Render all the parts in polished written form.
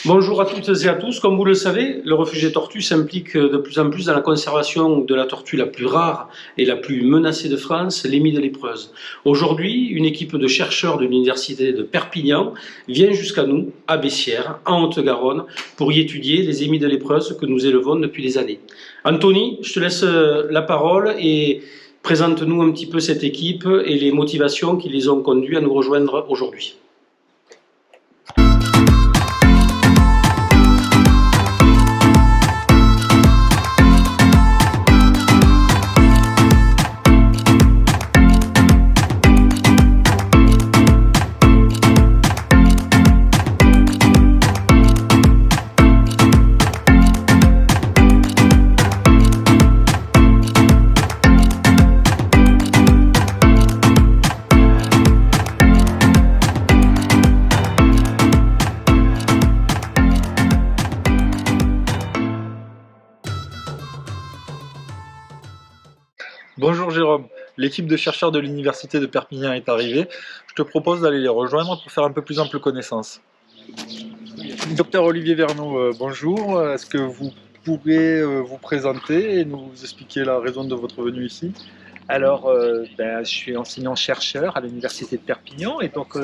Bonjour à toutes et à tous. Comme vous le savez, le refuge des tortues s'implique de plus en plus dans la conservation de la tortue la plus rare et la plus menacée de France, l'émile lépreuse. Aujourd'hui, une équipe de chercheurs de l'université de Perpignan vient jusqu'à nous, à Bessières, en Haute-Garonne, pour y étudier les émiles lépreuses que nous élevons depuis des années. Anthony, je te laisse la parole et présente-nous un petit peu cette équipe et les motivations qui les ont conduits à nous rejoindre aujourd'hui. Bonjour Jérôme, l'équipe de chercheurs de l'université de Perpignan est arrivée. Je te propose d'aller les rejoindre pour faire un peu plus ample connaissance. Docteur Olivier Verneau, bonjour. Est-ce que vous pourrez vous présenter et nous expliquer la raison de votre venue ici? Je suis enseignant-chercheur à l'université de Perpignan et donc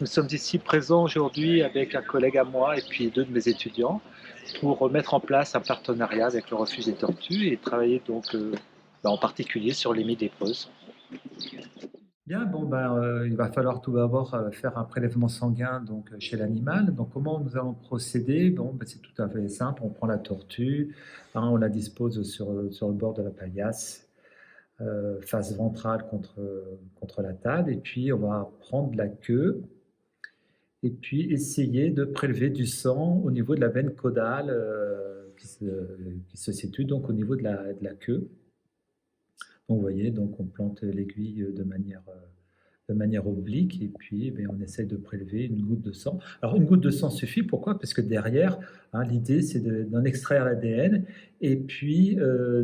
nous sommes ici présents aujourd'hui avec un collègue à moi et puis deux de mes étudiants pour mettre en place un partenariat avec le refuge des tortues et travailler en particulier sur l'émile lépreuse. Bien, il va falloir tout d'abord faire un prélèvement sanguin chez l'animal. Donc, comment nous allons procéder? C'est tout à fait simple. On prend la tortue, on la dispose sur le bord de la paillasse, face ventrale contre la table, et puis on va prendre la queue et puis essayer de prélever du sang au niveau de la veine caudale qui se situe donc au niveau de la queue. Donc, vous voyez, on plante l'aiguille de manière oblique et puis on essaie de prélever une goutte de sang. Alors, une goutte de sang suffit, pourquoi? Parce que derrière, l'idée, c'est d'en extraire l'ADN et puis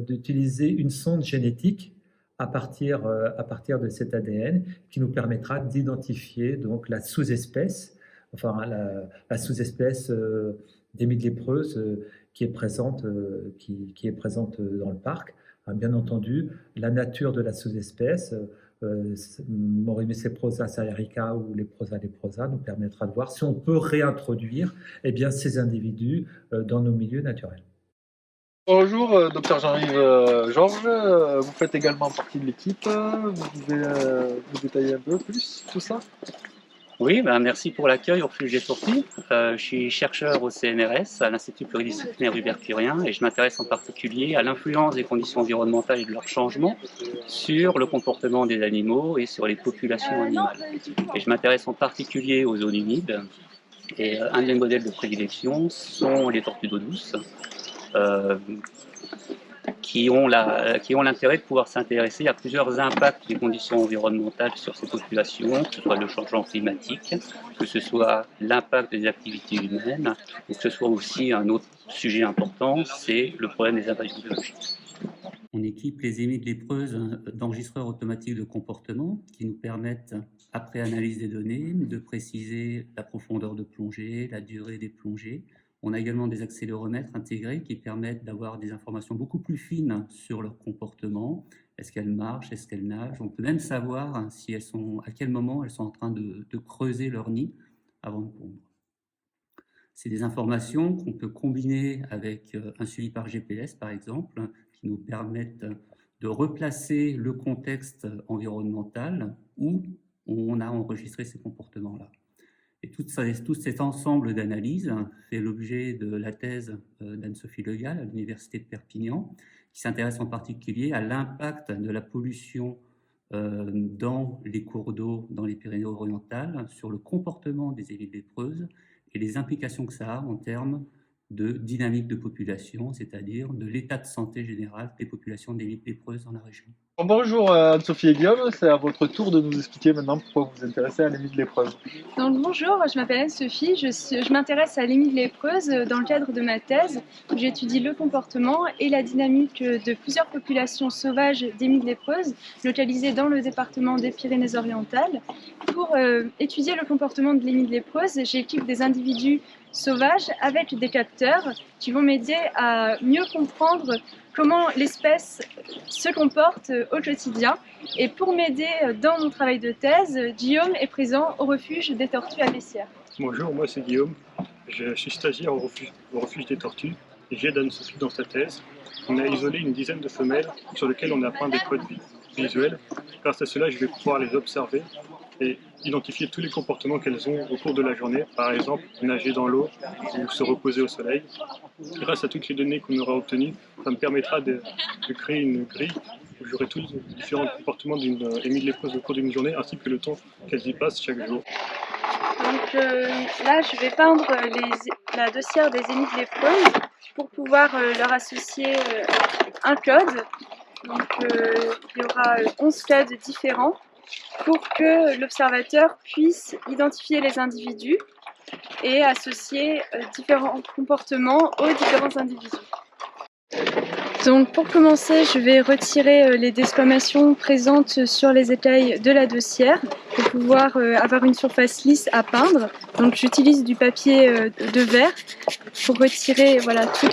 d'utiliser une sonde génétique à partir de cet ADN qui nous permettra d'identifier donc la sous-espèce, la sous-espèce d'émile lépreuse qui est présente dans le parc. Bien entendu, la nature de la sous-espèce, Morimyceprosa serrerica ou Leprosa leprosa, nous permettra de voir si on peut réintroduire ces individus dans nos milieux naturels. Bonjour, docteur Jean-Yves Georges, vous faites également partie de l'équipe. Vous pouvez vous détailler un peu plus tout ça? Oui, merci pour l'accueil au refuge des tortues. Je suis chercheur au CNRS, à l'Institut pluridisciplinaire Hubert Curien, et je m'intéresse en particulier à l'influence des conditions environnementales et de leur changement sur le comportement des animaux et sur les populations animales. Et je m'intéresse en particulier aux zones humides, et un des modèles de prédilection sont les tortues d'eau douce, qui ont l'intérêt de pouvoir s'intéresser à plusieurs impacts des conditions environnementales sur ces populations, que ce soit le changement climatique, que ce soit l'impact des activités humaines, ou que ce soit aussi un autre sujet important, c'est le problème des invasions biologiques. On équipe les émiles lépreuses d'enregistreurs automatiques de comportement qui nous permettent, après analyse des données, de préciser la profondeur de plongée, la durée des plongées. On a également des accéléromètres intégrés qui permettent d'avoir des informations beaucoup plus fines sur leur comportement. Est-ce qu'elles marchent? Est-ce qu'elles nagent? On peut même savoir à quel moment elles sont en train de creuser leur nid avant de pondre. C'est des informations qu'on peut combiner avec un suivi par GPS, par exemple, qui nous permettent de replacer le contexte environnemental où on a enregistré ces comportements-là. Et tout cet ensemble d'analyses fait l'objet de la thèse d'Anne-Sophie Le Gall à l'Université de Perpignan, qui s'intéresse en particulier à l'impact de la pollution dans les cours d'eau dans les Pyrénées-Orientales sur le comportement des émiles lépreuses et les implications que ça a en termes de dynamique de population, c'est-à-dire de l'état de santé général des populations d'émiles lépreuses dans la région. Bonjour Anne-Sophie et Guillaume, c'est à votre tour de nous expliquer maintenant pourquoi vous vous intéressez à l'émile lépreuse. Donc, bonjour, je m'appelle Anne-Sophie, je m'intéresse à l'émile lépreuse dans le cadre de ma thèse où j'étudie le comportement et la dynamique de plusieurs populations sauvages d'émiles lépreuses localisées dans le département des Pyrénées-Orientales. Pour étudier le comportement de l'émile lépreuse, j'équipe des individus sauvages avec des capteurs qui vont m'aider à mieux comprendre comment l'espèce se comporte au quotidien. Et pour m'aider dans mon travail de thèse, Guillaume est présent au refuge des tortues à Bessières. Bonjour, moi c'est Guillaume, je suis stagiaire au refuge des tortues et j'aide Anne-Sophie dans sa thèse. On a isolé une dizaine de femelles sur lesquelles on a peint des codes visuels. Grâce à cela, je vais pouvoir les observer et identifier tous les comportements qu'elles ont au cours de la journée, par exemple nager dans l'eau ou se reposer au soleil. Grâce à toutes les données qu'on aura obtenues, ça me permettra de créer une grille où j'aurai tous les différents comportements d'une émile lépreuse au cours d'une journée ainsi que le temps qu'elles y passent chaque jour. Donc là, je vais peindre la dossière des émiles lépreuses pour pouvoir leur associer un code. Donc il y aura 11 codes différents pour que l'observateur puisse identifier les individus et associer différents comportements aux différents individus. Donc pour commencer, je vais retirer les desquamations présentes sur les écailles de la dossière pour pouvoir avoir une surface lisse à peindre. Donc j'utilise du papier de verre pour retirer voilà, tout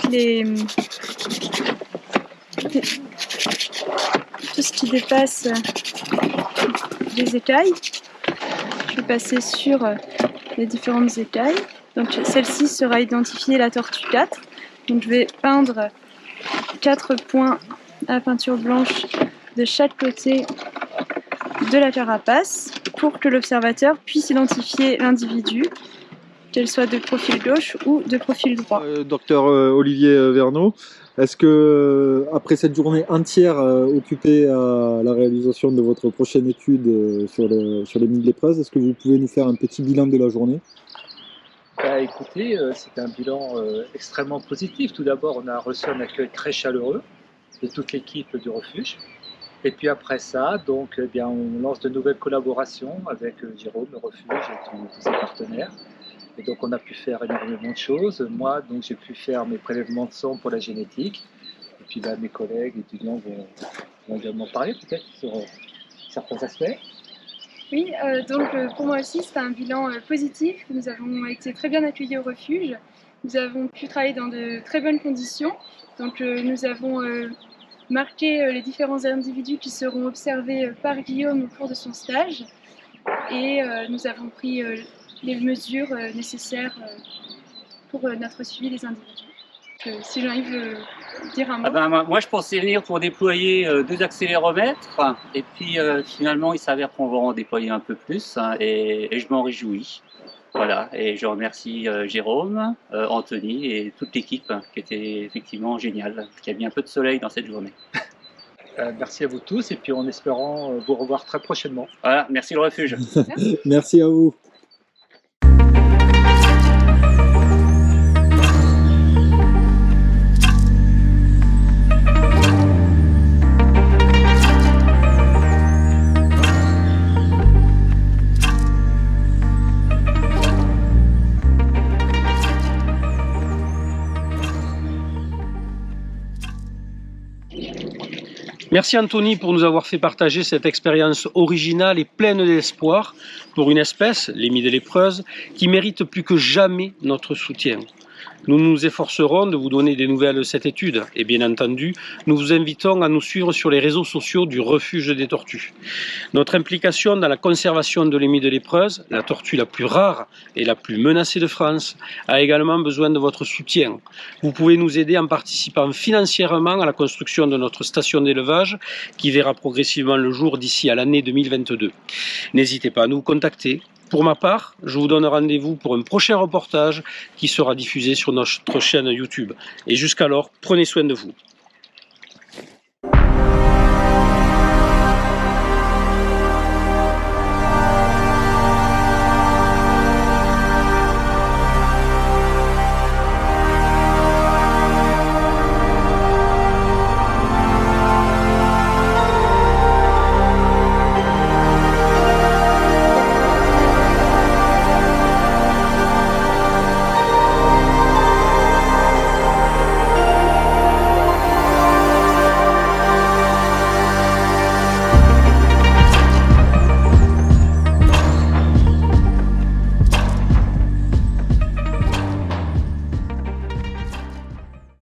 ce qui dépasse les écailles. Je vais passer sur les différentes écailles. Donc celle-ci sera identifiée la tortue 4. Donc je vais peindre 4 points à peinture blanche de chaque côté de la carapace pour que l'observateur puisse identifier l'individu, qu'elle soit de profil gauche ou de profil droit. Docteur Olivier Verneau, est-ce que après cette journée entière occupée à la réalisation de votre prochaine étude sur l'émile lépreuse, est-ce que vous pouvez nous faire un petit bilan de la journée? Écoutez, c'est un bilan extrêmement positif. Tout d'abord, on a reçu un accueil très chaleureux de toute l'équipe du refuge. Et puis après ça, donc, eh bien, on lance de nouvelles collaborations avec Jérôme, le refuge et tous ses partenaires. Et donc on a pu faire énormément de choses. Moi, donc, j'ai pu faire mes prélèvements de sang pour la génétique. Et puis là, mes collègues étudiants vont également parler peut-être sur certains aspects. Oui, donc pour moi aussi, c'est un bilan positif. Nous avons été très bien accueillis au refuge. Nous avons pu travailler dans de très bonnes conditions. Donc nous avons marqué les différents individus qui seront observés par Guillaume au cours de son stage. Et nous avons pris les mesures nécessaires pour notre suivi des individus. Si Jean-Yves veut dire un mot. Moi, je pensais venir pour déployer 2 accéléromètres, et puis finalement, il s'avère qu'on va en déployer un peu plus, et je m'en réjouis. Voilà, et je remercie Jérôme, Anthony et toute l'équipe qui était effectivement géniale, qui a mis un peu de soleil dans cette journée. Merci à vous tous, et puis en espérant vous revoir très prochainement. Voilà, merci le refuge. Merci à vous. Merci Anthony pour nous avoir fait partager cette expérience originale et pleine d'espoir pour une espèce, l'émile lépreuse, qui mérite plus que jamais notre soutien. Nous nous efforcerons de vous donner des nouvelles de cette étude et bien entendu, nous vous invitons à nous suivre sur les réseaux sociaux du refuge des tortues. Notre implication dans la conservation de l'émile lépreuse, la tortue la plus rare et la plus menacée de France, a également besoin de votre soutien. Vous pouvez nous aider en participant financièrement à la construction de notre station d'élevage qui verra progressivement le jour d'ici à l'année 2022. N'hésitez pas à nous contacter. Pour ma part, je vous donne rendez-vous pour un prochain reportage qui sera diffusé sur notre chaîne YouTube. Et jusqu'alors, prenez soin de vous.